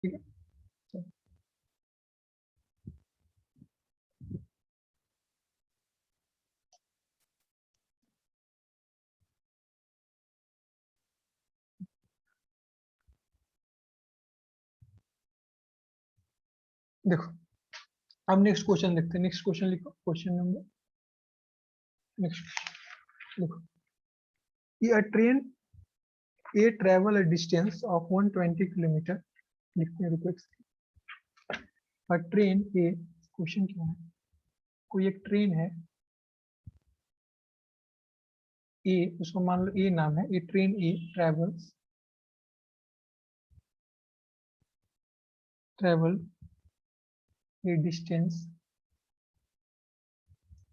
ठीक है। तो देखो, अब नेक्स्ट क्वेश्चन देखते हैं। नेक्स्ट क्वेश्चन लिखो, क्वेश्चन नंबर नेक्स्ट लिखो। A train A travel a distance of 120 kilometre. लिखते हैं, रुको। A train A, क्वेश्चन क्या है? कोई एक ट्रेन है ए, उसको मान लो ए नाम है। A train a travel a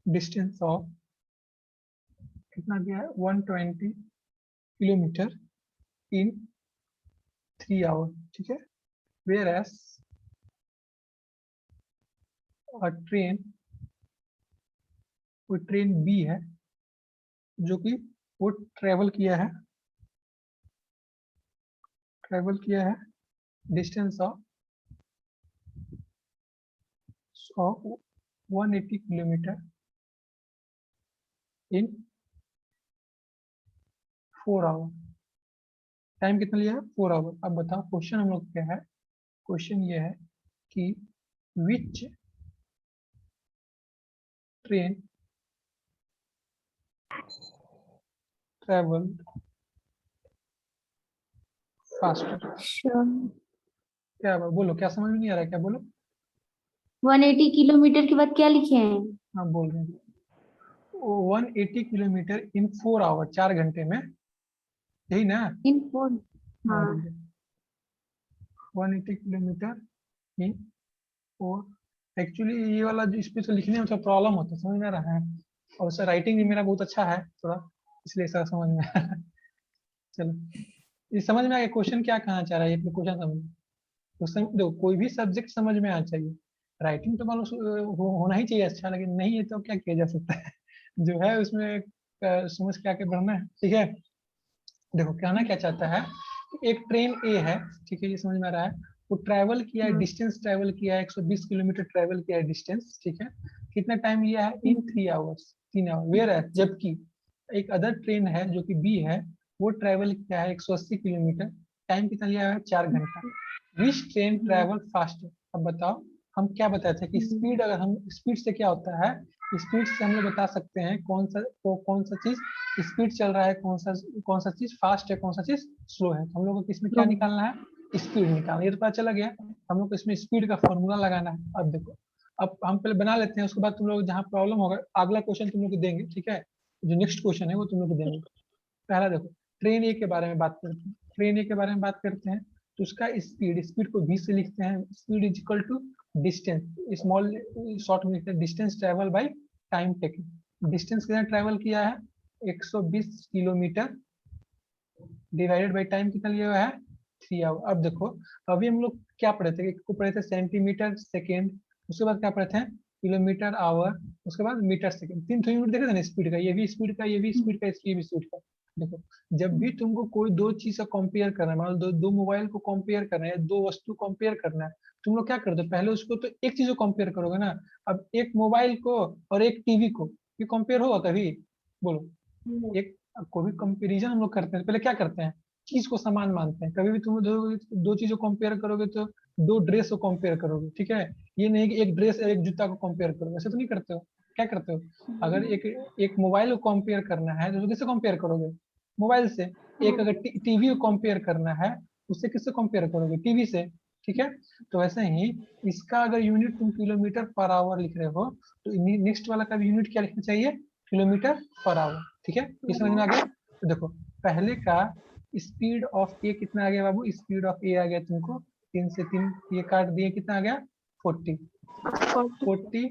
distance of कितना दिया है? 120 किलोमीटर इन 3 आवर। ठीक है। वेयर एस ट्रेन, कोई ट्रेन बी है जो कि वो ट्रेवल किया है distance of 180 kilometre in 4 hour. Time कितना लिया है? 4 आवर। अब बताओ क्वेश्चन हम लोग क्या है? क्वेश्चन ये है कि विच ट्रेन ट्रेवल फास्टर। क्या बोलो, क्या समझ में नहीं आ रहा है? क्या बोलो? 180 किलोमीटर के बाद क्या लिखे हैं? हाँ, बोल रहे हैं। 180 किलोमीटर इन 4 आवर, 4 घंटे में, यही ना? इन फोर। हाँ, हाँ। 180 किलोमीटर इन 4। एक्चुअली ये वाला जो इस पे तो लिखने में थोड़ा प्रॉब्लम होता है, समझ में आ रहा है। और सर राइटिंग भी मेरा बहुत अच्छा है थोड़ा, इसलिए सर समझ में आ रहा है। चलो, ये समझ में आ गया क्वेश्चन क्या कहना चाह रहा है? ये क्वेश्चन समझ, क्वेश्चन देखो, कोई भी सब्जेक्ट समझ में आना चाहिए। राइटिंग तो मानो होना ही चाहिए अच्छा, लेकिन नहीं है तो क्या किया जा सकता है। जो है उसमें समझ के आके बढ़ना है। ठीक है। देखो, कहना क्या चाहता है, एक ट्रेन ए है, ठीक है, ये समझ में आ रहा है। वो ट्रैवल किया है, डिस्टेंस ट्रैवल किया है, 120 किलोमीटर ट्रैवल किया है डिस्टेंस। ठीक है। कितना टाइम लिया है? इन 3 आवर्स, 3 आवर। वेयर है, जबकि एक अदर ट्रेन है जो कि बी है, वो ट्रैवल किया है 180 किलोमीटर। टाइम कितना लिया है? 4 घंटा। विच ट्रेन ट्रैवल फास्टर? अब बताओ, हम क्या बताए थे कि स्पीड, अगर हम स्पीड से क्या होता है, स्पीड से हम लोग बता सकते हैं कौन सा चीज स्पीड चल रहा है, कौन सा चीज फास्ट है, कौन सा चीज स्लो है। हम लोग को इसमें क्या निकालना है? स्पीड निकालना। ये तो पता चला गया। हम लोग को इसमें स्पीड का फॉर्मूला लगाना है। अब देखो, अब हम पहले बना लेते हैं, उसके बाद तुम लोग जहाँ प्रॉब्लम होगा अगला क्वेश्चन तुम लोग को देंगे। ठीक है। जो नेक्स्ट क्वेश्चन है वो तुम लोग को देंगे। पहला देखो, ट्रेन ए के बारे में बात करते हैं। ट्रेन ए के बारे में बात करते हैं तो उसका स्पीड को भी से लिखते हैं। Speed is equal to distance, small short में लिखते हैं distance travel by time taken. Distance कितना ट्रेवल किया है? 120 किलोमीटर डिवाइडेड बाई टाइम कितना लिया हुआ है? 3 आवर। अब देखो, अभी हम लोग क्या पढ़े थे? एक को पढ़े थे सेंटीमीटर सेकेंड, उसके बाद क्या पढ़े थे? किलोमीटर आवर, उसके बाद मीटर सेकेंड। 3 यूनिट देखे थे ना स्पीड का, ये भी स्पीड का, ये भी स्पीड का, ये भी स्पीड का। देखो, जब भी तुमको कोई दो चीज का कंपेयर करना है, मान लो दो मोबाइल को कंपेयर करना है, दो वस्तु कंपेयर करना है, तुम लोग क्या करते हो? पहले उसको तो एक चीज को कंपेयर करोगे ना। अब एक मोबाइल को और एक टीवी को, ये कंपेयर होगा कभी? बोलो। एक कोई भी कंपैरिजन हम लोग करते हैं, पहले क्या करते हैं? चीज को समान मानते हैं। कभी भी तुम दो चीजों को कंपेयर करोगे तो दो ड्रेस को कंपेयर करोगे। ठीक है। ये नहीं कि एक ड्रेस और एक जूता को कंपेयर करोगे, ऐसे तो नहीं करते हो। क्या करते हो? अगर एक मोबाइल को कंपेयर करना है तो किससे कंपेयर करोगे? मोबाइल से। एक अगर टीवी को कंपेयर करना है, उससे किससे कंपेयर करोगे? टीवी से। ठीक है। तो वैसे ही इसका अगर यूनिट तुम किलोमीटर पर आवर लिख रहे हो, तो नेक्स्ट वाला का भी यूनिट क्या लिखना चाहिए? Kilometre per hour. ठीक है। ये समझ में आ गया? तो देखो, पहले का स्पीड ऑफ ए कितना आ गया बाबू? स्पीड ऑफ ए आ गया तुमको 3 से 3 ये काट दिए, कितना आ गया? 40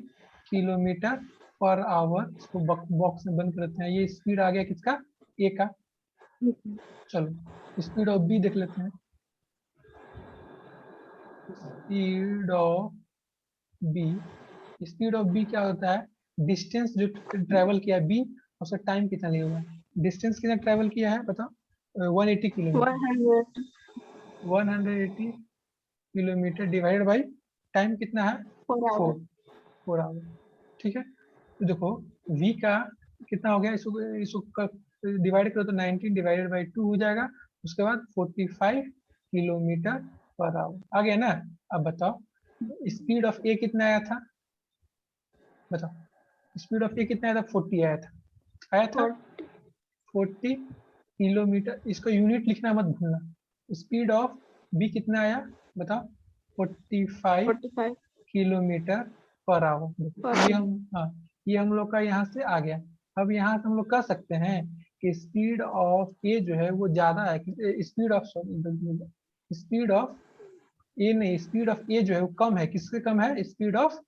किलोमीटर पर आवर। इसको बॉक्स में बंद करते हैं। ये स्पीड आ गया किसका? ए का। चलो, स्पीड ऑफ बी देख लेते हैं। Speed of B, speed of B क्या होता है? डिस्टेंस जो ट्रेवल किया है बी, उसका टाइम कितना लिया हुआ है? डिस्टेंस कितना ट्रेवल किया है बताओ? 180 kilometre. 180 kilometre divided by time कितना है 4 आवर। 4 आवर। ठीक है, तो देखो v का कितना हो गया, इसको डिवाइड करो तो 19 डिवाइडेड बाई 2 हो जाएगा, उसके बाद 45 किलोमीटर पर आवर आ गया ना। अब बताओ स्पीड ऑफ ए कितना आया था, बताओ स्पीड ऑफ ए कितना आया था, 40 आया था, 40 किलोमीटर। इसको यूनिट लिखना मत भूलना। स्पीड ऑफ बी कितना आया बताओ, 45 45 किलोमीटर पर आवर। ये हम हाँ, ये हम लोग का यहाँ से आ गया। अब यहाँ से हम लोग कह सकते हैं कि स्पीड ऑफ ए जो है वो ज्यादा है, स्पीड ऑफ स्पीड ऑफ ए नहीं, स्पीड ऑफ ए जो है वो कम है, किससे कम है, स्पीड ऑफ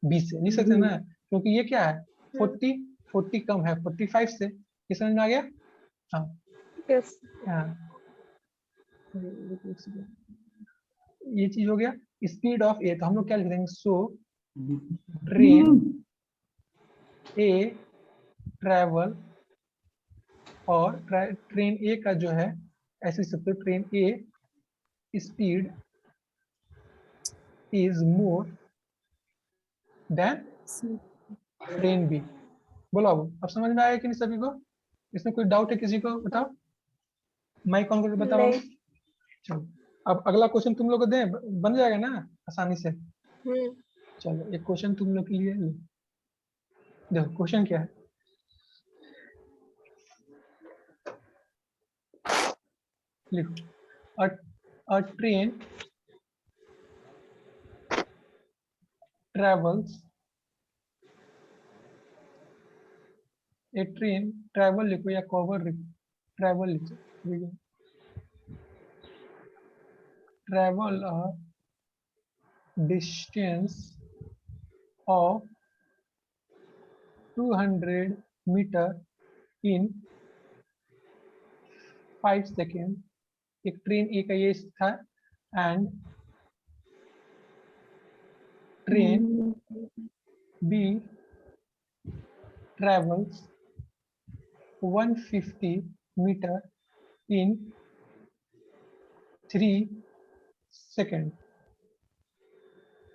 बी से। लिख सकते हैं ना, क्योंकि ये क्या है 40 कम है 45 से। ये समझ में आ गया। हाँ यस। हाँ, ये चीज हो गया स्पीड ऑफ ए। तो हम लोग क्या लिख देंगे, सो ट्रेन ए ट्रैवल, और ट्रेन ए का जो है ऐसे सकते हो, train A speed is more than train B. बोलो अब समझ में आया कि नहीं सभी को, इसमें कोई डाउट है किसी को, बताओ माइक ऑन करके बताओ। नहीं। चलो अब अगला क्वेश्चन तुम लोग को दें, बन जाएगा ना आसानी से। चलो एक क्वेश्चन तुम लोग के लिए लो। देखो क्वेश्चन क्या है, लिखो a train travels, a train travel लिखो या कवर लिखो, ट्रैवल लिखो, ठीक है, travel a distance of 200 meter in 5 second. एक ट्रेन ए का ये था, and train B travels 150 meter in 3 second.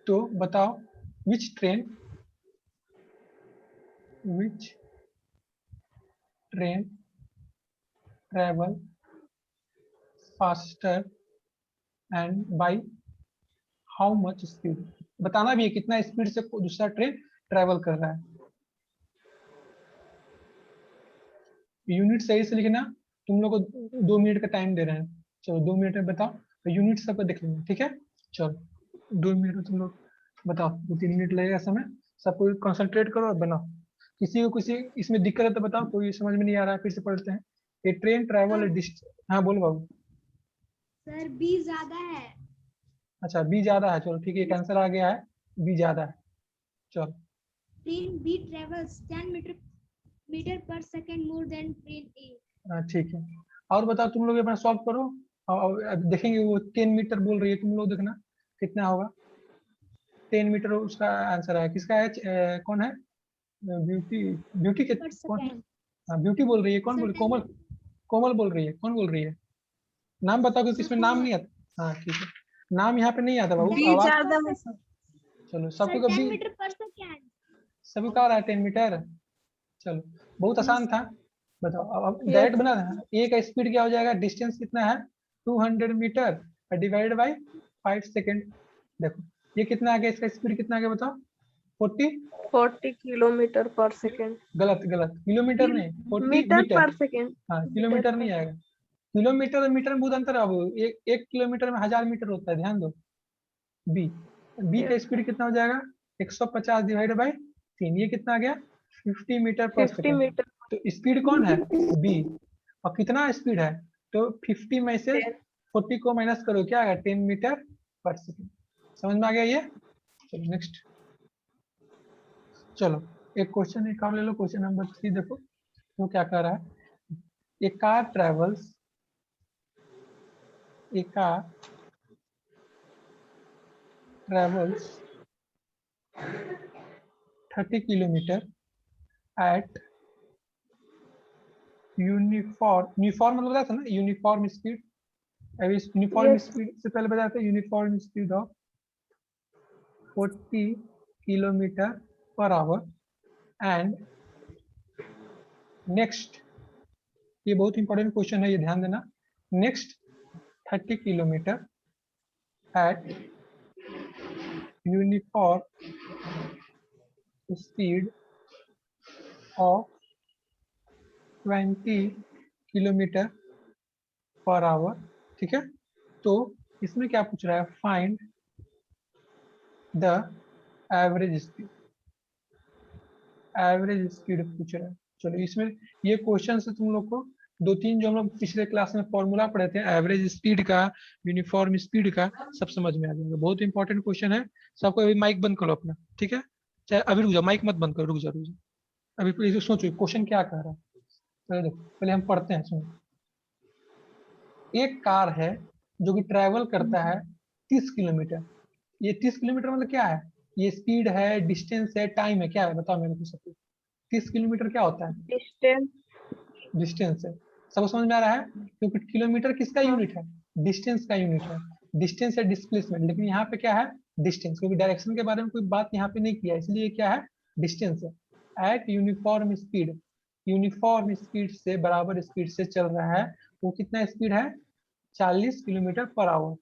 तो बताओ which train travel faster and by how much speed. बताना भी है कितना स्पीड से दूसरा ट्रेन ट्रेवल कर रहा है। यूनिट सही से लिखना, तुम लोग को 2 मिनट का टाइम दे रहे हैं। चलो 2 मिनट में बताओ, तो यूनिट सबको देख लेना, ठीक है। चलो 2 मिनट में तुम लोग बताओ, 2-3 मिनट लगेगा समय। सबको कंसंट्रेट करो और बनाओ। किसी को किसी इसमें दिक्कत है तो बताओ, कोई समझ में नहीं आ रहा है फिर से पढ़ते हैं। ए ट्रेन ट्रैवल हाँ बोलो बाबू। सर बी ज्यादा है। अच्छा बी ज्यादा है, चलो ठीक है, एक आंसर आ गया है, बी ज्यादा है। चलो ट्रेन बी ट्रेवल्स 10 मीटर पर सेकंड मोर देन ट्रेन ए। ठीक है, और बताओ तुम लोग अपना सॉल्व करो। और अब देखेंगे वो 10 मीटर बोल रही है, तुम लोग देखना कितना होगा। 10 मीटर उसका आंसर है, किसका है, कौन है, ब्यूटी, ब्यूटी के पर कौन, सेकंड। हाँ ब्यूटी बोल रही है, कौन सर बोल, 10 कोमल, कोमल बोल रही है, कौन बोल रही है, नाम बताओ क्योंकि सर इसमें नाम कोमल। नहीं आता। हाँ ठीक है, नाम यहाँ पे नहीं आता बाबू, 10 आवाज। मीटर पर सेकंड। चलो सर सबको 10 कभी, मीटर पर सेकंड। सभी का आ रहा है 10 मीटर। चलो बहुत आसान था। बताओ अब डायरेक्ट बना देना, ए का स्पीड क्या हो जाएगा, डिस्टेंस कितना है 200 मीटर डिवाइडेड बाई 5 सेकेंड। देखो ये कितना आ गया, इसका स्पीड कितना आ गया बताओ, 40, 40 किलोमीटर पर सेकेंड। गलत गलत, किलोमीटर नहीं 40 मीटर मीटर। पर सेकेंड। हाँ किलोमीटर नहीं आएगा, किलोमीटर और मीटर में बहुत अंतर है। अब एक किलोमीटर में 1000 मीटर होता है, ध्यान दो। बी, बी का स्पीड कितना हो जाएगा, 150 डिवाइडेड बाई 3, ये कितना आ गया 50 मीटर पर 50 सेकेंड। मीटर। तो स्पीड कौन है, बी, और कितना स्पीड है, तो 50 में से 40 को माइनस करो, क्या आएगा 10 मीटर पर सेकेंड। समझ में आ गया ये। चलो नेक्स्ट, चलो एक क्वेश्चन एक और ले लो, क्वेश्चन नंबर 3 देखो वो क्या कर रहा है। A car travels, a car travels 30 kilometer at uniform मतलब था ना, यूनिफॉर्म स्पीड, अभी यूनिफॉर्म Yes. स्पीड से पहले बताते हैं, uniform speed of 40 kilometre per hour and next, ये बहुत इंपॉर्टेंट क्वेश्चन है, ये ध्यान देना, next 30 kilometre at uniform speed of 20 kilometre per hour. ठीक है, तो इसमें क्या पूछ रहा है, find the average speed, average speed पूछ रहा है। चलो इसमें ये क्वेश्चन से तुम लोग को दो तीन जो हम लोग पिछले क्लास में फॉर्मूला पढ़े थे एवरेज स्पीड का, यूनिफॉर्म स्पीड का, सब समझ में आ जाएगा। बहुत इंपॉर्टेंट क्वेश्चन है। सबको अभी माइक बंद करो अपना, ठीक है, चाहे अभी रुक जाओ, माइक मत बंद करो, रुक जाओ। अभी सोचो क्वेश्चन क्या कह रहा है, पहले देखो, पहले हम पढ़ते हैं, सुनो। एक कार है जो कि ट्रैवल करता है 30 किलोमीटर। ये 30 किलोमीटर मतलब क्या है, ये स्पीड है, डिस्टेंस है, टाइम है, क्या है बताओ मेरे को सब। 30 किलोमीटर क्या होता है, Distance. डिस्टेंस है। सबको समझ में आ रहा है, क्योंकि किलोमीटर किसका हाँ. यूनिट है, डिस्टेंस का यूनिट है। डिस्टेंस है डिस्प्लेसमेंट, लेकिन यहाँ पे क्या है, डिस्टेंस, क्योंकि डायरेक्शन के बारे में कोई बात यहाँ पे नहीं किया, इसलिए क्या है, डिस्टेंस है। Eight uniform speed, uniform speed से बराबर स्पीड से चल रहा है, वो कितना स्पीड है, 40 किलोमीटर पर आवर।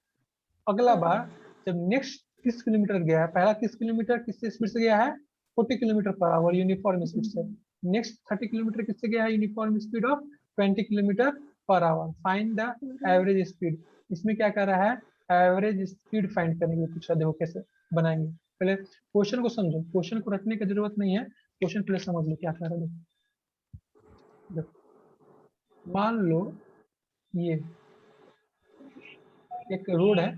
अगला बार जब नेक्स्ट 30 किलोमीटर गया है, पहला 30 किलोमीटर किससे स्पीड से गया है, 40 kilometre per our uniform speed से। नेक्स्ट 30 किलोमीटर किससे गया है, uniform speed of 20 kilometre per our. Find the average speed, इसमें क्या कर रहा है, एवरेज स्पीड फाइंड करने के लिए पूछा। देखो कैसे बनाएंगे, पहले क्वेश्चन को समझो, क्वेश्चन को रटने की जरूरत नहीं है, क्वेश्चन पहले समझ लो क्या कर रहा है। देखो मान लो ये एक रोड है,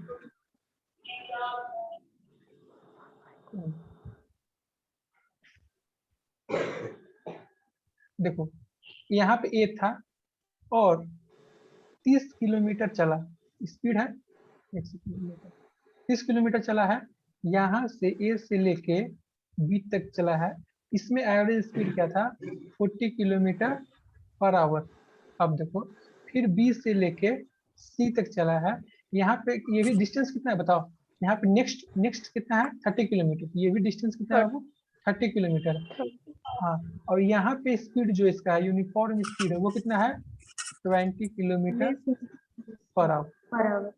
देखो यहाँ पे ए था और 30 किलोमीटर चला, स्पीड है 100 किलोमीटर, 30 किलोमीटर चला है, यहाँ से ए से लेके बी तक चला है। इसमें एवरेज स्पीड क्या था, 40 किलोमीटर पर आवर। अब देखो फिर बी से लेके सी तक चला है, यहाँ पे ये भी डिस्टेंस कितना है बताओ, यहाँ पे नेक्स्ट नेक्स्ट कितना है, 30 किलोमीटर, ये भी डिस्टेंस कितना है, वो 30 किलोमीटर। हाँ, और यहाँ पे स्पीड जो इसका है, यूनिफॉर्म स्पीड है, वो कितना है, 20 किलोमीटर पर आवर। बराबर।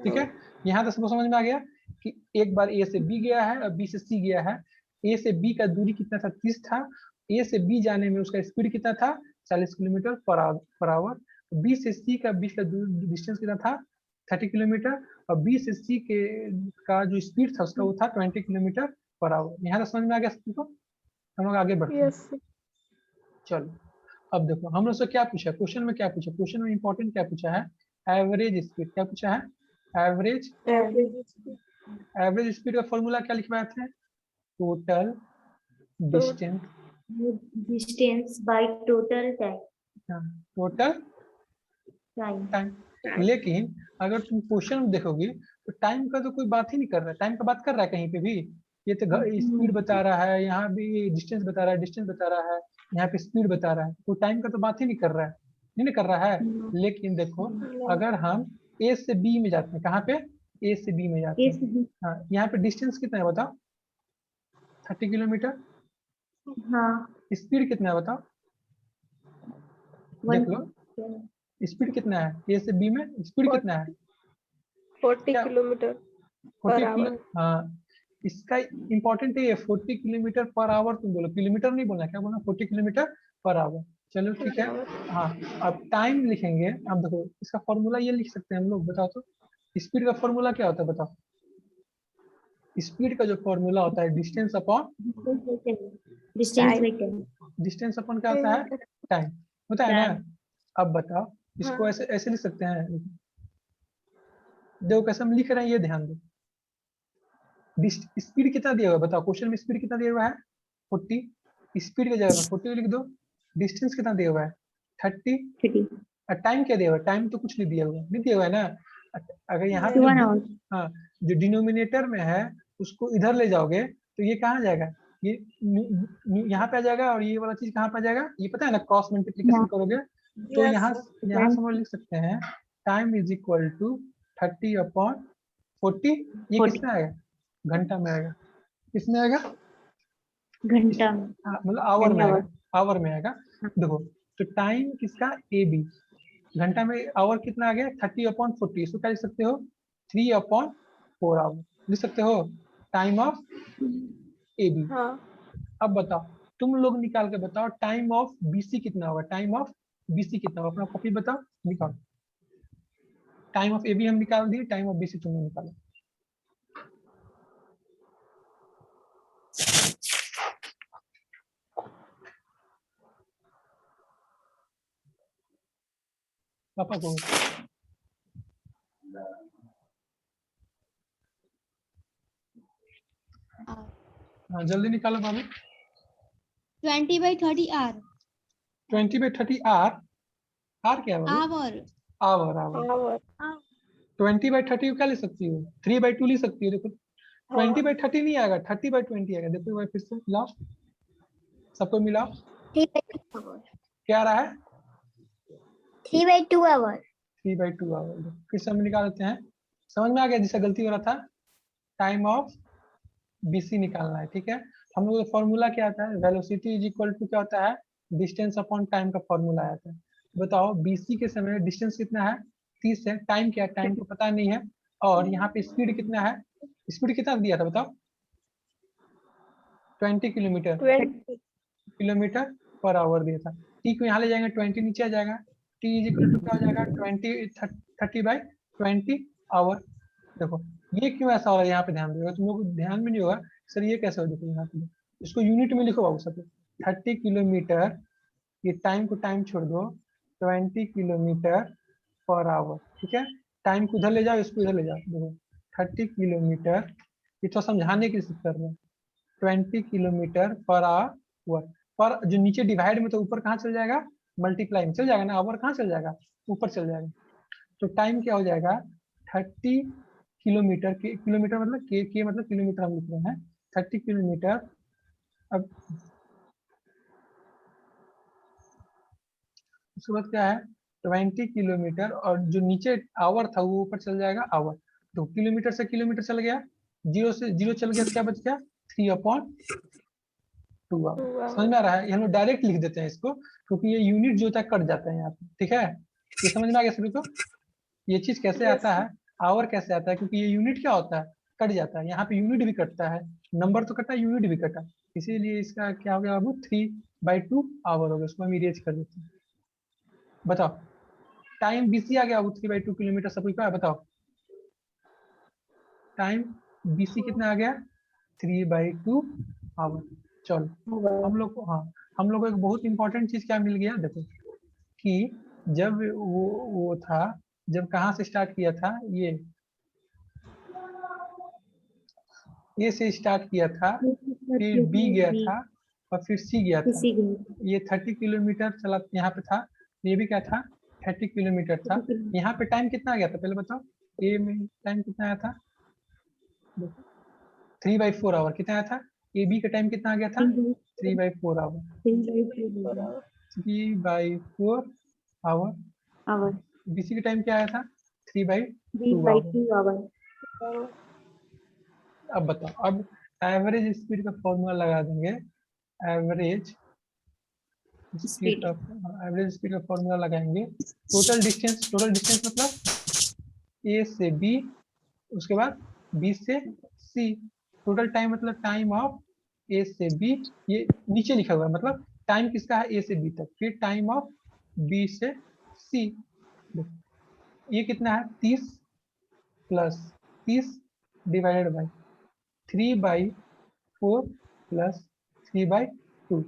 ठीक है, यहाँ तक सबको समझ में आ गया कि एक बार ए से बी गया है और बी से सी गया है। ए से बी का दूरी कितना था, 30 था। ए से बी जाने में उसका स्पीड कितना था, 40 किलोमीटर पर आवर। बी से सी का बीच का डिस्टेंस कितना था, 30 किलोमीटर। और बी से सी के का जो स्पीड था उसका वो था 20 किलोमीटर पर आवर। यहाँ तक समझ में आ गया सबको, हम लोग आगे बढ़ते हैं। Yes. चलो अब देखो हम लोग से क्या पूछा है, क्वेश्चन में क्या पूछा, क्वेश्चन में इंपॉर्टेंट क्या पूछा है, एवरेज स्पीड। क्या पूछा है, एवरेज, Average. एवरेज स्पीड का फॉर्मूला क्या लिखवाए थे, total distance, distance by total time. Total time. Time. लेकिन अगर तुम क्वेश्चन में देखोगे तो टाइम का तो कोई बात ही नहीं कर रहा है, टाइम का बात कर रहा है कहीं पे भी, ये तो स्पीड बता रहा है, यहाँ भी डिस्टेंस बता रहा है, डिस्टेंस बता रहा है, यहाँ पे स्पीड बता रहा है, तो टाइम का तो बात ही नहीं कर रहा है, नहीं कर रहा है। लेकिन देखो अगर हम ए से बी में जाते हैं, कहाँ पे, ए से बी में जाते हैं, हाँ, यहाँ पे डिस्टेंस कितना है बताओ, 30 किलोमीटर। हाँ। स्पीड कितना है बताओ, देख लो स्पीड कितना है, ए से बी में स्पीड कितना है, 40 क्या, kilometer 40 per किलो, hour. हाँ, इसका इंपॉर्टेंट है ये 40 किलोमीटर पर आवर, तुम बोलो किलोमीटर नहीं बोलना, क्या बोलना, 40 किलोमीटर पर आवर। चलो ठीक है, हाँ, अब टाइम लिखेंगे। अब देखो इसका फॉर्मूला ये लिख सकते हैं हम लोग, बताओ तो स्पीड का फॉर्मूला क्या होता है बताओ, स्पीड का जो फॉर्मूला होता है distance upon, distance by time. Distance upon क्या होता है, टाइम होता है ना। अब बताओ इसको हाँ. ऐसे ऐसे लिख सकते हैं, देखो कैसे हम लिख रहे हैं ये ध्यान दो। स्पीड कितना दिया हुआ है बताओ, क्वेश्चन में स्पीड कितना दिया हुआ है, 40, स्पीड की जगह में 40 लिख दो। डिस्टेंस कितना दिया हुआ है, 30। और टाइम क्या दिया हुआ है, टाइम तो कुछ नहीं दिया हुआ है, नहीं दिया हुआ है ना। अगर यहाँ पे हाँ, जो डिनोमिनेटर में है उसको इधर ले जाओगे तो ये कहाँ जाएगा, ये यहाँ पे आ जाएगा, और ये वाला चीज कहाँ पे आ जाएगा, ये पता है ना, क्रॉस मल्टीप्लिकेशन करोगे तो यहाँ यहाँ से हम लोग लिख सकते हैं टाइम इज इक्वल टू 30/40। ये 40 किसमें आएगा? घंटा में आएगा। किसमें आएगा? घंटा में। हाँ, मतलब आवर में यानी आएगा, आवर में आएगा। हाँ। देखो तो टाइम किसका? A B. घंटा में आवर कितना आ गया? 30/40। इसको क्या लिख सकते हो? 3/4 आवर लिख सकते हो, टाइम ऑफ ए बी। हाँ अब बताओ, तुम लोग निकाल के बताओ टाइम ऑफ बीसी कितना होगा? टाइम ऑफ बीसी कितना होगा? अपना कॉपी बताओ, निकालो। टाइम ऑफ ए बी हम निकाल दिए, टाइम ऑफ बीसी तुमने निकालो। पापा को हाँ जल्दी निकालो बाबू। 20/30 आर 20/30 आर। आर क्या है बाबू? Hour hour. आवर आवर 20/30 को क्या ले सकती हो? 3/2 ले सकती हो। देखो 20/30 नहीं आएगा, 30/20 आएगा। देखो एक बार फिर से मिलाओ, सबको मिलाओ। 3/2 आवर। क्या आ रहा है? 3/2 आवर। 3/2 आवर। फिर से हम निकाल लेते हैं। समझ में आ गया जिसका गलती हो रहा था? टाइम ऑफ बीसी निकालना है, ठीक है। हम लोग का फॉर्मूला क्या आता है? वेलोसिटी इज इक्वल टू क्या होता है? डिस्टेंस अपॉन टाइम का फॉर्मूला आता है। बताओ बीसी के समय डिस्टेंस कितना है? 30 है। टाइम क्या है? टाइम को पता नहीं है। और यहाँ पे स्पीड कितना है? स्पीड कितना दिया था बताओ? 20 किलोमीटर 20 किलोमीटर पर आवर दिया था। टी को यहाँ ले जाएंगे, 20 नीचे आ जाएगा। टी इज इक्वल टू क्या हो जाएगा? 30/20 आवर। देखो ये क्यों ऐसा हो रहा है, यहाँ पे ध्यान देगा। तुम लोग को ध्यान में नहीं होगा सर ये कैसे हो। देखो यहाँ पे इसको यूनिट में लिखो बाबू सब। 30 किलोमीटर, ये टाइम को टाइम छोड़ दो, 20 किलोमीटर पर आवर, ठीक है। टाइम को उधर ले जाओ, इसको इधर ले जाओ। देखो 30 किलोमीटर, ये तो समझाने की कोशिश कर रहे हैं। 20 किलोमीटर पर आवर। पर जो नीचे डिवाइड में, तो ऊपर कहाँ चल जाएगा? मल्टीप्लाई में चल जाएगा ना। आवर कहाँ चल जाएगा? ऊपर चल जाएगा। तो टाइम क्या हो जाएगा? 30 किलोमीटर के, किलोमीटर मतलब के मतलब किलोमीटर हम लिख रहे हैं। 30 किलोमीटर। अब उसके बाद क्या है? 20 किलोमीटर, और जो नीचे आवर था वो ऊपर चल जाएगा आवर। तो किलोमीटर से किलोमीटर चल गया, जीरो से जीरो चल गया, तो क्या बच गया? 3/2 आवर। समझ में आ रहा है? हम लोग डायरेक्ट लिख देते हैं इसको, क्योंकि ये यूनिट जो होता है कट जाता है यहाँ पे, ठीक है। ये समझ में आ गया सभी को? ये चीज कैसे आता है, आवर कैसे आता है? क्योंकि ये यूनिट क्या होता है? कट जाता है। यहाँ पे यूनिट भी कटता है, नंबर तो कटा, यूनिट भी कटा। इसीलिए इसका क्या हो गया बाबू? 3/2 आवर हो गया। इसको हम इरेज कर देते हैं। बताओ टाइम बीसी आ गया बाबू, 3/2 किलोमीटर। सब कुछ बताओ टाइम बीसी कितना आ गया? 3/2 आवर। चलो हम लोग को, हाँ हम लोग को एक बहुत इंपॉर्टेंट चीज क्या मिल गया? देखो कि जब वो था, जब कहाँ से स्टार्ट किया था? ये से स्टार्ट किया था, फिर बी गया था, और फिर सी गया था। ये 30 किलोमीटर चला यहाँ पे था। ये भी क्या था? 30 किलोमीटर था। यहाँ पे टाइम कितना आ गया था पहले बताओ? ए में टाइम कितना आया था? 3/4 आवर। कितना आया था? ए बी का टाइम कितना आ गया था? 3/4 आवर। 3/4 आवर। आवर। बीसी का टाइम क्या आया था? 3/2 आवर। अब बताओ, अब एवरेज स्पीड का फॉर्मूला लगा देंगे। एवरेज स्पीड का फॉर्मूला लगाएंगे। टोटल डिस्टेंस मतलब ए से बी, उसके बाद बी से सी। टोटल टाइम मतलब टाइम ऑफ ए से बी, ये नीचे लिखा हुआ है, मतलब टाइम किसका है? ए से बी तक। फिर टाइम ऑफ बी से सी। ये कितना है? 30 प्लस 30 डिवाइडेड बाई 3/4 प्लस 3/2।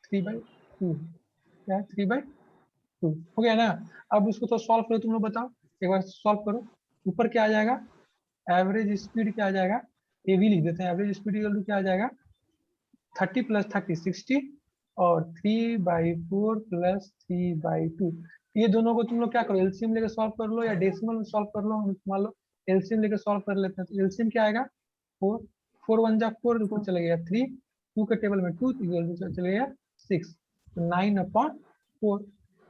3/2 क्या है? 3/2 हो गया ना। अब उसको तो सॉल्व करो, तुम लोग बताओ, एक बार सॉल्व करो। ऊपर क्या आ जाएगा? एवरेज स्पीड क्या आ जाएगा? ए भी लिख देते हैं। एवरेज स्पीड क्या आ जाएगा? 30 प्लस 30 60, और 3/4 प्लस 3/2। ये दोनों को तुम लोग क्या करो? एलसीएम लेकर सॉल्व कर लो, या डेसिमल में सॉल्व कर लो। मान लो एलसीएम लेकर सॉल्व कर लेते हैं, तो एलसीएम क्या आएगा? 4 4 1 जा 4, ऊपर चले गया 3, 2 के टेबल में 2 चले गया 6, तो 9/4।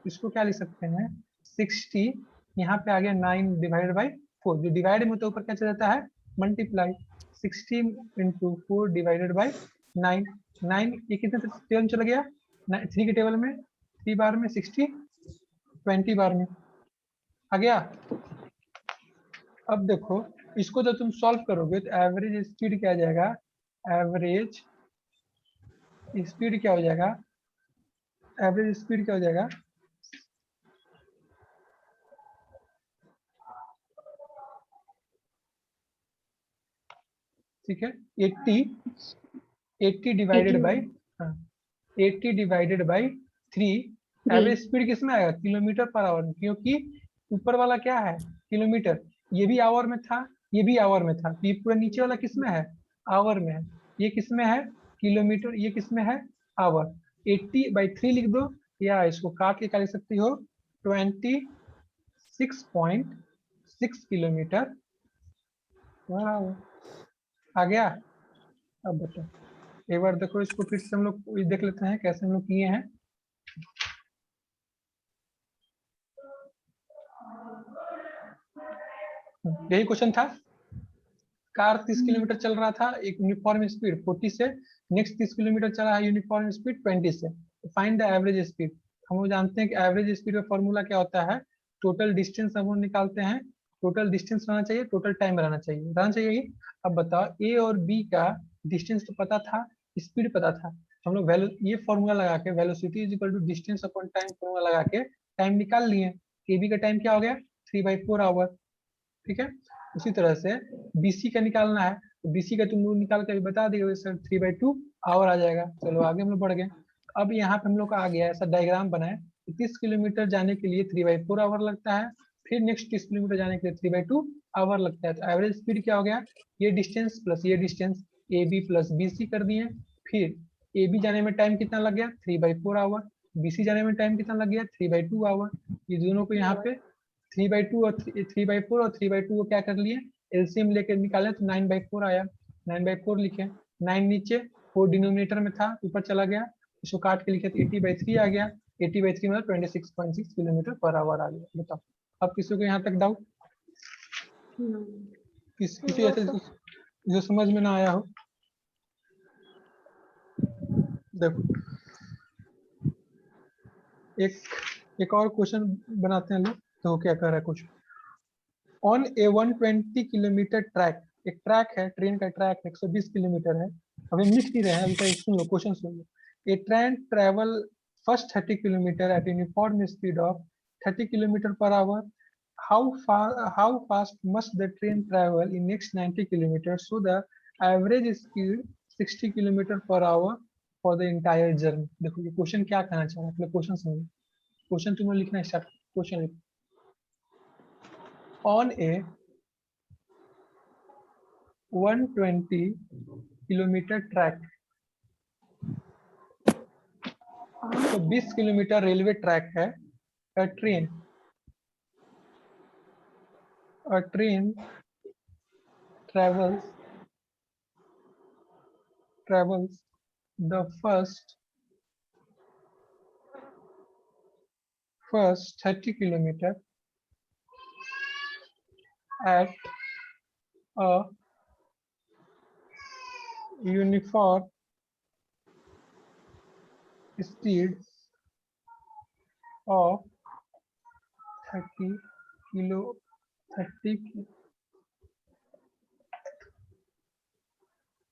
इसको क्या लिख सकते हैं? 60 यहाँ पे आ गया 9 डिवाइडेड बाई 4, जो डिवाइड में होता है ऊपर क्या चला जाता है, मल्टीप्लाई। 16 इंटू 4 डिवाइडेड बाई 9, 9 ये कितने टेबल में चला गया, 3 के टेबल में, 3 बार में 60, 20 बार में आ गया। अब देखो इसको जब तुम सॉल्व करोगे तो एवरेज स्पीड क्या आ जाएगा, एवरेज स्पीड क्या हो जाएगा, एवरेज स्पीड क्या हो जाएगा, ठीक है 80 divided by 80 divided by 3। Average speed किस में आएगा, किलोमीटर पर आवर में, क्योंकि ऊपर वाला क्या है किलोमीटर, ये भी आवर में था, ये भी आवर में था, तो ये पूरा नीचे वाला किस में है, आवर में है, ये किस में है किलोमीटर, ये किस में है आवर। 80/3 लिख दो, या इसको काट के क्या लिख सकती हो, 26.6 किलोमीटर। वाह, आ गया। अब बताओ, एक बार देखो इसको फिर से हम लोग देख लेते हैं कैसे हम लोग किए हैं। यही क्वेश्चन था, कार 30 किलोमीटर चल रहा था एक यूनिफॉर्म स्पीड 40 से, नेक्स्ट 30 किलोमीटर चला है यूनिफॉर्म स्पीड 20 से, फाइंड द एवरेज स्पीड। हम लोग जानते हैं कि एवरेज स्पीड का फॉर्मूला क्या होता है, टोटल डिस्टेंस हम लोग निकालते हैं, टोटल डिस्टेंस रहना चाहिए, टोटल टाइम रहना चाहिए। अब बताओ ए और बी का डिस्टेंस तो पता था, स्पीड पता था, हम लोग वैल्यू ये फॉर्मूला लगा के velocity is equal to distance upon time formula लगा के टाइम निकाल लिए। ए बी का टाइम क्या हो गया 3/4 आवर, ठीक है। उसी तरह से बीसी का निकालना है, तो बीसी का तुम लोग निकाल के अभी बता दिए सर 3/2 आवर आ जाएगा। चलो आगे हम लोग बढ़ गए। अब यहाँ पे हम लोग का आ गया ऐसा डायग्राम बनाए, 30 किलोमीटर जाने के लिए 3/4 आवर लगता है, फिर नेक्स्ट 30 किलोमीटर जाने के लिए 3/2 आवर लगता है। तो एवरेज स्पीड क्या हो गया, ये डिस्टेंस प्लस ये distance A B plus B C कर दिए। फिर ए बी जाने में टाइम कितना लग गया 3/4 आवर, बी सी जाने में टाइम कितना लग गया 3/2 आवर। ये दोनों को यहाँ पे 3/2 और 3/4 और 3/2 को क्या कर लिए एलसीएम लेकर निकाले तो 9/4 आया, 9/4 लिखे, 9 नीचे 4 डिनोमिनेटर में था ऊपर चला गया, इसको काट के लिखे तो 80/3 आ गया, 80/3 मतलब 26.6 किलोमीटर पर आवर आ गया। बताओ अब किसी को यहाँ तक डाउट, किसी ऐसे जो समझ में ना आया हो। देखो एक और क्वेश्चन बनाते हैं लोग, तो क्या कर रहा है question, on a 120 kilometre track, एक ट्रैक है ट्रेन का ट्रैक 120 किलोमीटर है, अब हम लिख नहीं रहे हैं अभी तक, सुन लो क्वेश्चन सुन लो। A train travel first 30 kilometre at uniform speed of 30 kilometre per hour, how fast must the train travel in next 90 kilometers so the average speed 60 kilometer per hour for the entire journey। देखो ये question क्या कहना चाह रहा है, question समझो, question तुम्हें लिखना स्टार्ट, क्वेश्चन लिखो। On a 120 किलोमीटर ट्रैक, तो 20 किलोमीटर रेलवे ट्रैक है, a train travels the first 30 kilometer at a uniform speed of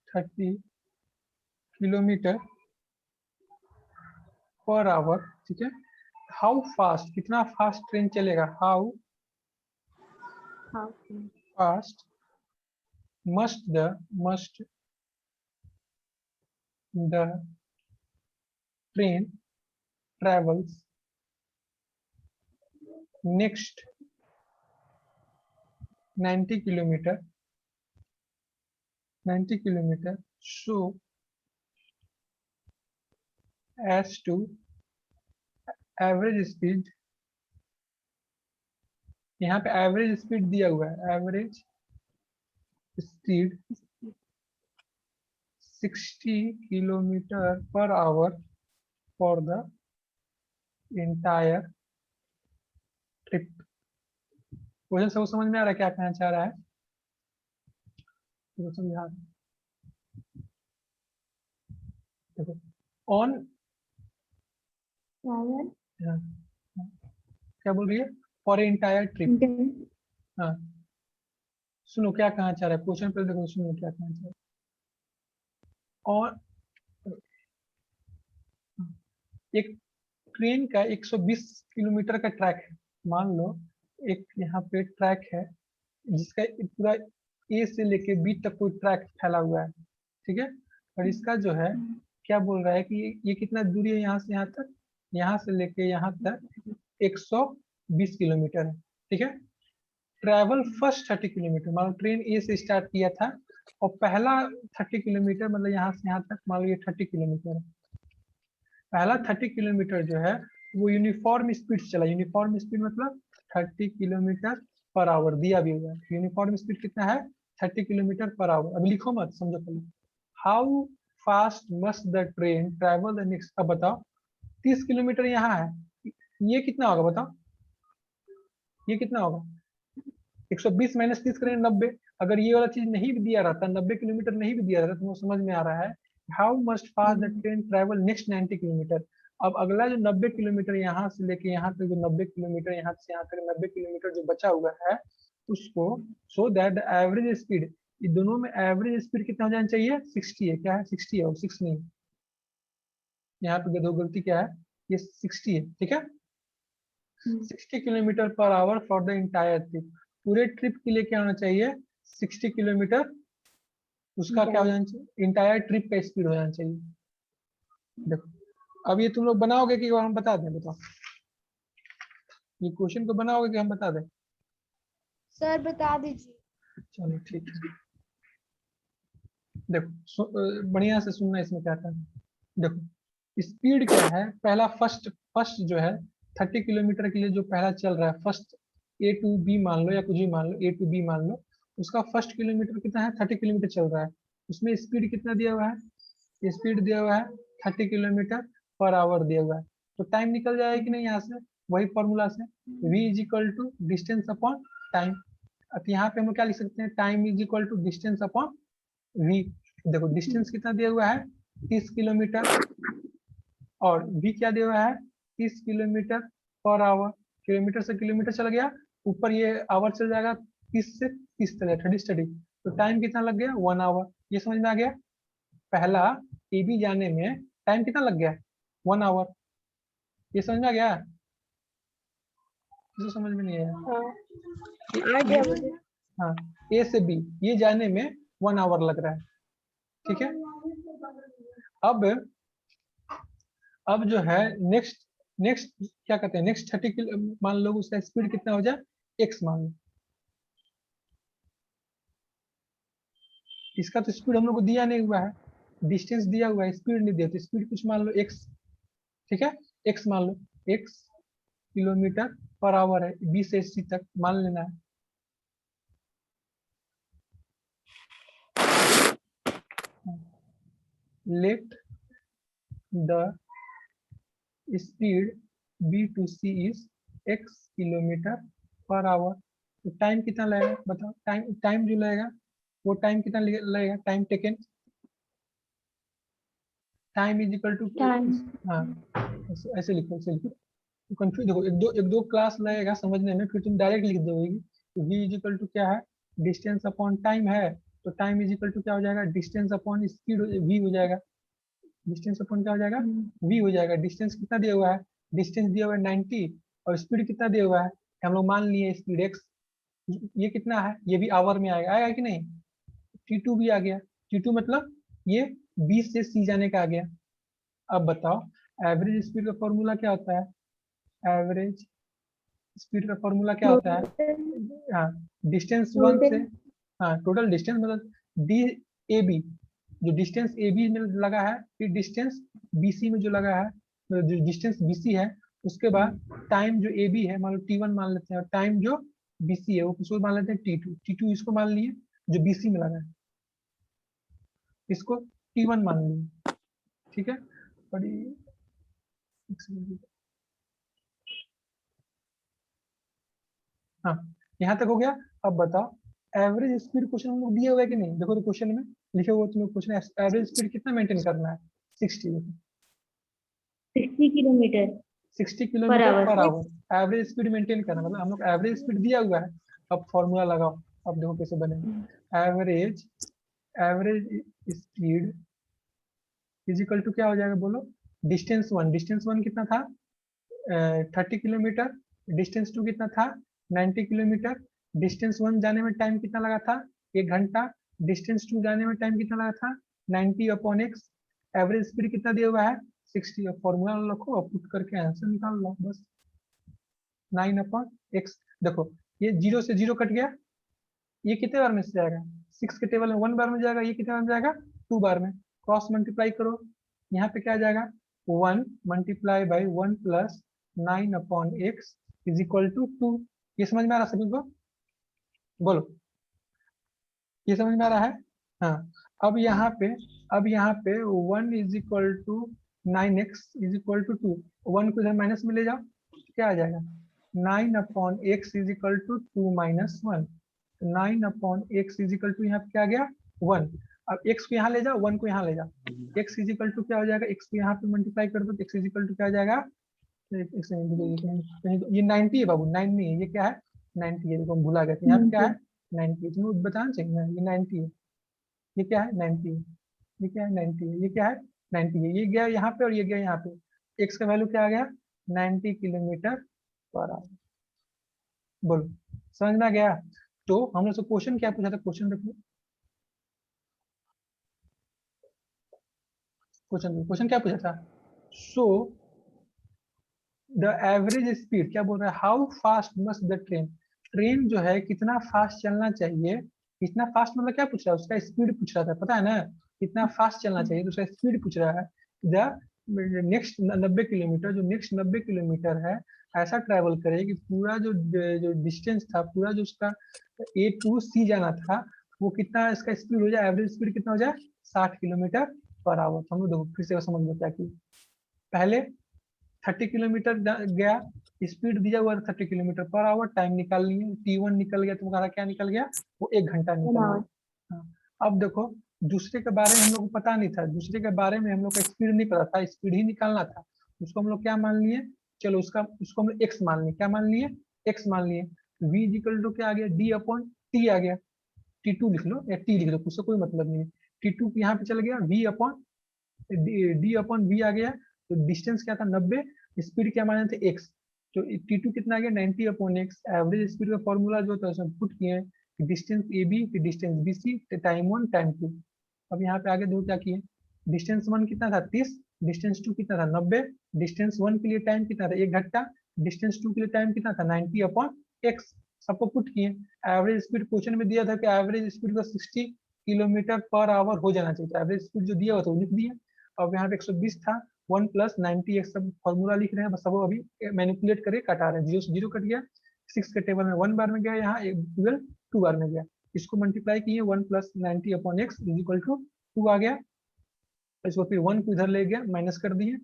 30 kilometre per hour, ठीक है। हाउ फास्ट, कितना फास्ट ट्रेन चलेगा, how fast must the train travels next 90 kilometer so as to average speed, यहाँ पे average speed दिया हुआ है, average speed 60 kilometre per hour for the entire trip. Question सब समझ में आ रहा है क्या कहना चाह रहा है? तो समझा देखो ऑन क्या बोल रही है? For entire trip. हाँ सुनो क्या कहना चाह रहा है क्वेश्चन पे, देखो सुनो क्या कहना चाह रहा है। और एक ट्रेन का 120 किलोमीटर का ट्रैक है, मान लो एक यहाँ पे ट्रैक है जिसका पूरा ए से लेके बी तक कोई ट्रैक फैला हुआ है, ठीक है। और इसका जो है क्या बोल रहा है कि ये कितना दूरी है यहाँ से यहाँ तक, यहाँ से लेके यहाँ तक 120 किलोमीटर है, ठीक है। ट्रैवल फर्स्ट 30 किलोमीटर, मान लो ट्रेन ए से स्टार्ट किया था और पहला 30 किलोमीटर मतलब यहाँ से यहाँ तक मान लो ये 30 किलोमीटर है। पहला 30 किलोमीटर जो है वो यूनिफॉर्म स्पीड से चला। यूनिफॉर्म स्पीड मतलब 30 किलोमीटर पर आवर दिया भी हुआ है। यूनिफॉर्म स्पीड कितना है? 30 किलोमीटर पर आवर। अब लिखो मत, समझो पहले। How fast must the train travel the next. अब बताओ 30 किलोमीटर यहाँ है, ये कितना होगा बताओ, ये कितना होगा? 120 माइनस 30 करें 90। अगर ये वाला चीज नहीं भी दिया रहता, 90 किलोमीटर नहीं भी दिया रहता, तो वो समझ में आ रहा है how must fast the train travel next 90 kilometre. अब अगला जो 90 किलोमीटर यहाँ से लेके यहाँ तक, जो 90 किलोमीटर यहाँ से यहाँ तक 90 किलोमीटर जो बचा हुआ है उसको, so that the average speed, ये दोनों में एवरेज स्पीड कितना हो जाना चाहिए? 60 है। क्या है? 60 है और 6 नहीं। यहाँ पे दो गलती क्या है, ये 60 है, ठीक है। 60 kilometre per hour for the entire trip. पूरे ट्रिप के लिए क्या होना चाहिए? 60 किलोमीटर उसका क्या हो जाना चाहिए? इंटायर ट्रिप का स्पीड हो जाना चाहिए। देखो अब ये तुम लोग बनाओगे कि हम बता दें? बताओ ये क्वेश्चन को बनाओगे कि हम बता दें? सर बता दीजिए। चलो ठीक है। देखो बढ़िया से सुनना इसमें क्या था। देखो स्पीड क्या है, पहला फर्स्ट फर्स्ट जो है 30 किलोमीटर के लिए जो पहला चल रहा है, फर्स्ट ए टू बी मान लो या कुछ भी मान लो, ए टू बी मान लो, उसका फर्स्ट किलोमीटर कितना है? 30 किलोमीटर चल रहा है। उसमें स्पीड कितना दिया हुआ है? स्पीड दिया हुआ है 30 किलोमीटर पर आवर दिया हुआ है। तो टाइम निकल जाएगा कि नहीं यहाँ से? वही फॉर्मूला से v is equal to distance upon time. अब यहाँ पे हम क्या लिख सकते हैं? Time is equal to distance upon v। देखो डिस्टेंस कितना दिया हुआ है? 30 किलोमीटर, और v क्या दिया हुआ है? 30 किलोमीटर पर आवर। किलोमीटर से किलोमीटर चल गया, ऊपर ये आवर चल जाएगा, 30 से 30 चले 30। तो टाइम कितना लग गया? 1 आवर। ये समझ में आ गया? पहला ए बी जाने में टाइम कितना लग गया? 1 आवर। ये समझ में आ गया? इसे समझ में नहीं आया? हाँ आ गया मुझे। हाँ ए से बी ये जाने में 1 आवर लग रहा है, ठीक है। अब जो है नेक्स्ट नेक्स्ट क्या कहते हैं, नेक्स्ट 30 किलो मान लो उसका स्पीड कितना हो जाए? एक्स मान लो। इसका तो स्पीड हम लोग को दिया नहीं हुआ है, डिस्टेंस दिया हुआ है, स्पीड नहीं दिया। तो स्पीड कुछ मान लो एक्स, ठीक है। एक्स मान लो, एक्स किलोमीटर पर आवर है, बी से सी तक मान लेना है। Let the speed B to C is x kilometre per hour. तो टाइम कितना लगेगा बताओ? टाइम जो लगेगा वो टाइम कितना लगेगा? Time taken, time is equal to, हाँ ऐसे लिखो, ऐसे लिखो। कंफ्यूज देखो, एक दो क्लास लगेगा समझने में, फिर तुम डायरेक्ट लिख दोगे। तो v इज इक्वल टू क्या है? डिस्टेंस अपॉन टाइम है, तो टाइम इज इक्वल टू क्या हो जाएगा? डिस्टेंस अपॉन स्पीड v हो जाएगा। डिस्टेंस अपॉन क्या हो जाएगा? v हो जाएगा। डिस्टेंस कितना दिया हुआ है? डिस्टेंस दिया हुआ है 90, और स्पीड कितना दिया हुआ है? हम लोग मान लिए स्पीड x। ये कितना है? ये भी आवर में आएगा, आएगा कि नहीं? t2 भी आ गया। t2 मतलब ये b से c जाने का आ गया। अब बताओ एवरेज स्पीड का फॉर्मूला क्या होता है? एवरेज स्पीड का फॉर्मूला क्या होता है? हाँ डिस्टेंस 1 से, हाँ टोटल डिस्टेंस मतलब डी ए बी, जो डिस्टेंस ए बी में लगा है, फिर डिस्टेंस बी सी में जो लगा है, मतलब जो डिस्टेंस बी सी है, उसके बाद टाइम जो ए बी है मान लो t1 मान लेते हैं, और टाइम जो बी सी है वो किसको मान लेते हैं? t2 इसको मान लिए जो बी सी में लगा है, इसको t1 मान लिए, ठीक है। और हाँ यहाँ तक हो गया। अब बताओ एवरेज स्पीड क्वेश्चन हम लोग दिए हुए कि नहीं, देखो तो क्वेश्चन में लिखे हुए तुम लोग क्वेश्चन एवरेज स्पीड कितना मेंटेन करना है 60 किलोमीटर 60 पर kilometre our. Per hour average speed maintain करना, मतलब हम लोग एवरेज स्पीड दिया हुआ है। अब फॉर्मूला लगाओ, अब देखो कैसे बनेगा। एवरेज स्पीड इजिकल टू क्या हो जाएगा बोलो, डिस्टेंस वन कितना था 30 किलोमीटर, डिस्टेंस टू कितना था 90 किलोमीटर, डिस्टेंस वन जाने में टाइम कितना लगा था 1 घंटा, डिस्टेंस टू जाने में टाइम कितना लगा था 90 अपॉन एक्स, एवरेज स्पीड कितना दिया हुआ है 60। अब फॉर्मूला रखो और पुट करके आंसर निकाल लो बस, 9 अपॉन एक्स। देखो ये 0 से 0 कट गया, ये कितने बार में से जाएगा 6 के टेबल में 1 बार में जाएगा, ये कितने बार में जाएगा 2 बार में। क्रॉस मल्टीप्लाई करो, यहाँ पे क्या आ जाएगा 1 multiply by 1 plus 9 upon x is equal to 2। ये समझ में आ रहा सभी को, बोलो ये समझ में आ रहा है। हाँ अब यहाँ पे 1 is equal to 9x is equal to 2, 1 को इधर माइनस में ले जाओ, क्या आ जाएगा 9 upon x is equal to 2 minus 1, 9 upon x is equal to यहाँ पे क्या आ गया 1। अब x को यहाँ ले जाओ 1 को यहाँ ले जाओ, x इज इक्वल टू क्या हो जाएगा, x को यहाँ पे मल्टीप्लाई कर दो तो x इज इक्वल टू क्या आ जाएगा, ये 90 है बाबू, 9 नहीं है, ये क्या है 90 है, देखो हम भुला गए थे, यहाँ पे क्या है 90, तुम्हें बताना चाहिए ना, ये 90 है, ये क्या है 90 है, ये क्या है 90 है, ये क्या है 90 है, ये गया यहाँ पे और ये गया यहाँ पे, x का वैल्यू क्या आ गया 90 किलोमीटर पर आवर। बोलो समझ में आ गया। तो हम लोग से क्वेश्चन क्या पूछा था, क्वेश्चन देखो क्वेश्चन क्या पूछा था, सो द एवरेज स्पीड क्या बोल रहा है, how fast must the train, train जो है कितना फास्ट चलना चाहिए, कितना फास्ट मतलब क्या पूछ रहा है, उसका स्पीड पूछ रहा था, पता है ना कितना फास्ट चलना चाहिए, तो उसका स्पीड पूछ रहा है। द नेक्स्ट 90 किलोमीटर, जो नेक्स्ट 90 किलोमीटर है ऐसा ट्रैवल करे कि पूरा जो डिस्टेंस था, पूरा जो उसका ए टू सी जाना था, वो कितना इसका स्पीड हो जाए, एवरेज स्पीड कितना हो जाए 60 किलोमीटर पर आवर। हम लोग देखो फिर से समझ लो क्या की, पहले 30 किलोमीटर गया, स्पीड दिया हुआ 30 किलोमीटर पर आवर, टाइम निकाल लिए, T1 निकल गया, तुम्हारा क्या निकल गया वो 1 घंटा निकल गया। हाँ, अब देखो दूसरे के बारे में हम लोग को पता नहीं था, दूसरे के बारे में हम लोग का स्पीड नहीं पता था, स्पीड ही निकालना था, उसको हम लोग क्या मान लिए, चलो उसको हम लोग एक्स मान लिए, क्या मान लिए एक्स मान लिए, v इक्वल टू क्या आ गया d अपॉन टी आ गया, T2 लिख लो या T लिख लो, उससे कोई मतलब नहीं है, T2 यहाँ पे चल गया, v upon d upon v आ गया, तो डिस्टेंस क्या था 90, स्पीड क्या माने थे x, तो T2 कितना आ गया 90 अपॉन x। एवरेज स्पीड का फॉर्मूला जो था उसमें पुट किए डिस्टेंस ए बी फिर distance B C time 1 time 2। अब यहाँ पे आगे दो क्या किए, डिस्टेंस 1 कितना था 30, डिस्टेंस 2 कितना था 90, डिस्टेंस 1 के लिए टाइम कितना था 1 घंटा, डिस्टेंस 2 के लिए टाइम कितना था 90 अपॉन x, सबको पुट किए। एवरेज स्पीड क्वेश्चन में दिया था कि एवरेज स्पीड का 60 किलोमीटर पर आवर हो जाना चाहिए, एवरेज स्पीड जो दिया हुआ था वो लिख दिया। अब यहाँ पे 120 था, 1 प्लस 90 एक सब फॉर्मूला लिख रहे हैं, बस सब अभी मैनिपुलेट करके कटा रहे हैं, 0 से 0 कट गया, 6 के टेबल में 1 बार में गया, यहाँ 12 2 बार में गया, इसको मल्टीप्लाई किए 1 plus 90 upon x is equal to 2 आ गया, इसको फिर 1 को इधर ले गया माइनस कर दिए,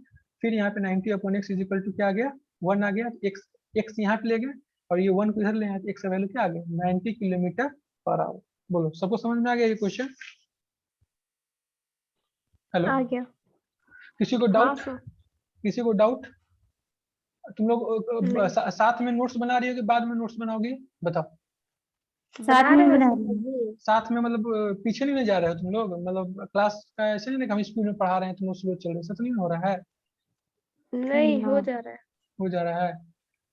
फिर यहाँ पे 90 upon x is equal to क्या आ गया 1 आ गया, एक्स यहाँ पे ले गए और ये 1 को इधर ले आए, एक्स का वैल्यू क्या आ गया 90 किलोमीटर पर आवर। बोलो सबको समझ में आ गया ये क्वेश्चन, हेलो आ गया। किसी को हाँ डाउट, सर। किसी को डाउट, तुम लोग नहीं। साथ में नोट्स बना रही हो कि बाद में नोट्स बनाओगी बताओ, साथ में बना सर। रहे साथ में मतलब पीछे नहीं जा रहे हो तुम लोग, मतलब क्लास का ऐसे नहीं कि हम स्कूल में पढ़ा रहे हैं तुम लोग स्लो चल रहे हो, ऐसा तो नहीं हो रहा है, नहीं हो हाँ। जा रहा है। हो जा रहा है।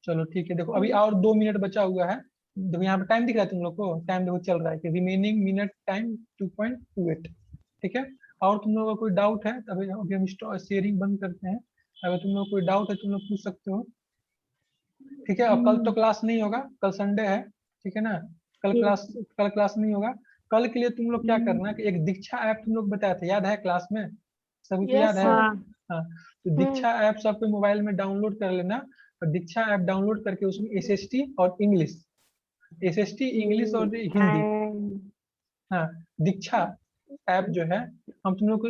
चलो ठीक है, देखो अभी हम्म। और 2 मिनट बचा हुआ है, देखो यहाँ पे टाइम दिख रहा है तुम लोग को, टाइम देखो चल रहा है कि रिमेनिंग मिनट टाइम 2.28, ठीक है। और तुम लोगों का कोई डाउट है तो अभी अभी हम शेयरिंग बंद करते हैं, अगर तुम लोग कोई डाउट है तुम लोग पूछ सकते हो, ठीक है। अब कल तो क्लास नहीं होगा, कल संडे है, ठीक है ना, कल क्लास नहीं होगा। कल के लिए तुम लोग क्या करना कि एक दीक्षा ऐप तुम लोग बताया था, याद है क्लास में सभी को यस याद है, सर। हाँ तो दीक्षा ऐप सबके मोबाइल में डाउनलोड कर लेना, और दीक्षा ऐप डाउनलोड करके उसमें एसएसटी और इंग्लिश, एसएसटी इंग्लिश और हिंदी, हाँ दीक्षा ऐप जो है हम तुम लोग को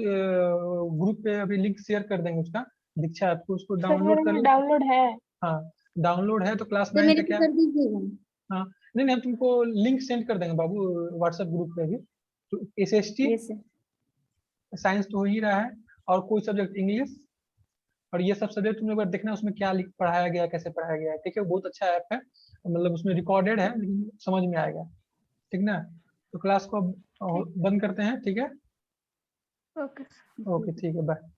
ग्रुप पे अभी लिंक शेयर कर देंगे उसका, दीक्षा ऐप को उसको सर डाउनलोड मेरे कर में लो। डाउनलोड है। हाँ डाउनलोड है तो क्लास तो 9 मेरे तक को क्या, कर दीजिएगा। हाँ नहीं हम तुमको लिंक सेंड कर देंगे बाबू व्हाट्सएप ग्रुप पे भी। तो SST यस सर। साइंस तो हो ही रहा है, और कोई सब्जेक्ट इंग्लिश, और ये सब सब्जेक्ट तुमने एक बार देखना है उसमें क्या पढ़ाया गया है, कैसे पढ़ाया गया है। ठीक है, बहुत अच्छा ऐप है, मतलब उसमें रिकॉर्डेड है लेकिन समझ में आएगा। ठीक ना, तो क्लास को अब बंद करते हैं। ठीक है, ओके। ओके ठीक है, बाय।